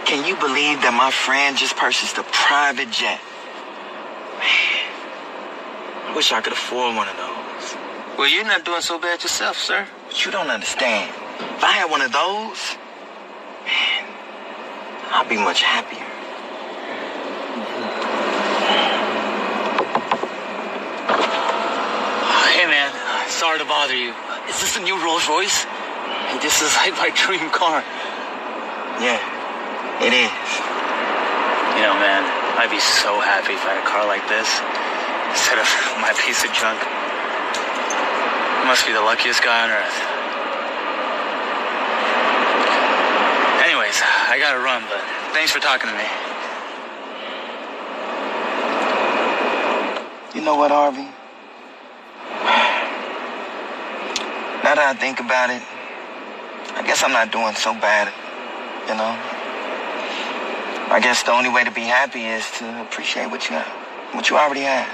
Can you believe that my friend just purchased a private jet? Man, I wish I could afford one of those. Well, you're not doing so bad yourself, sir. But you don't understand. If I had one of those, man, I'd be much happier. Hey, man, sorry to bother you. Is this a new Rolls Royce? This is like my dream car. Yeah, it is. You know, man, I'd be so happy if I had a car like this instead of my piece of junk. I must be the luckiest guy on earth. Anyways, I gotta run, but thanks for talking to me. You know what, Harvey? Now that I think about it, I guess I'm not doing so bad, you know? I guess the only way to be happy is to appreciate what you already have.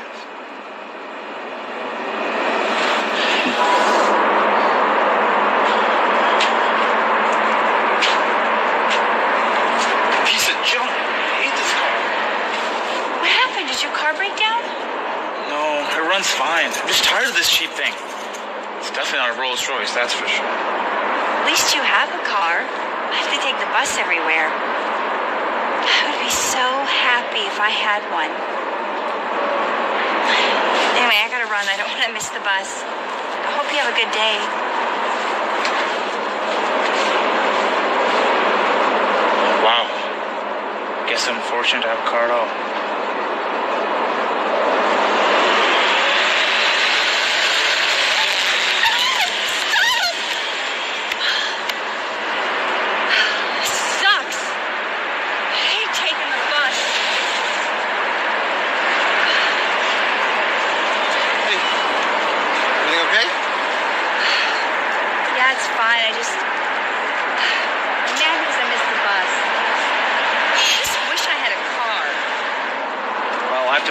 Piece of junk. I hate this car. What happened? Did your car break down? No, it runs fine. I'm just tired of this cheap thing. It's definitely not a Rolls Royce, that's for sure. At least you have a car. I have to take the bus everywhere. I would be so happy if I had one. Anyway, I gotta run. I don't want to miss the bus. I hope you have a good day. Wow. Guess I'm fortunate to have a car at all.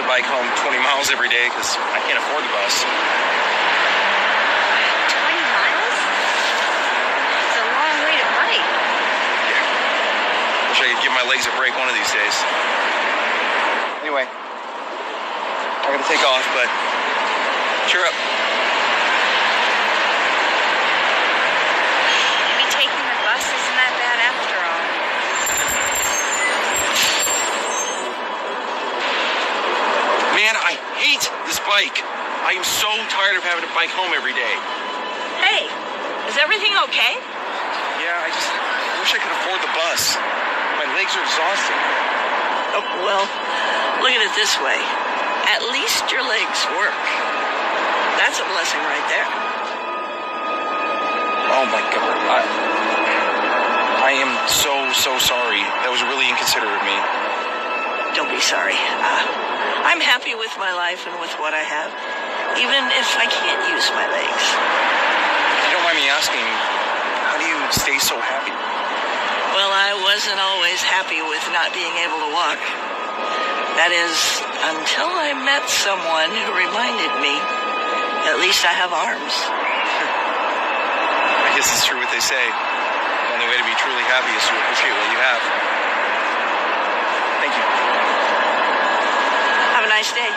Bike home 20 miles every day because I can't afford the bus. 20 miles? It's a long way to bike. Yeah. Wish I could give my legs a break one of these days. Anyway, I gotta take off, but cheer up. Maybe taking the bus isn't that bad after all. Man, I hate this bike. I am so tired of having to bike home every day. Hey, is everything okay? Yeah, I wish I could afford the bus. My legs are exhausted. Oh, well, look at it this way. At least your legs work. That's a blessing right there. Oh my God. I am so sorry. That was really inconsiderate of me. Don't be sorry. I'm happy with my life and with what I have, even if I can't use my legs. If you don't mind me asking, how do you stay so happy? Well, I wasn't always happy with not being able to walk. That is, until I met someone who reminded me, at least I have arms. I guess it's true what they say. The only way to be truly happy is to appreciate what you have. Thank you. Have a nice day.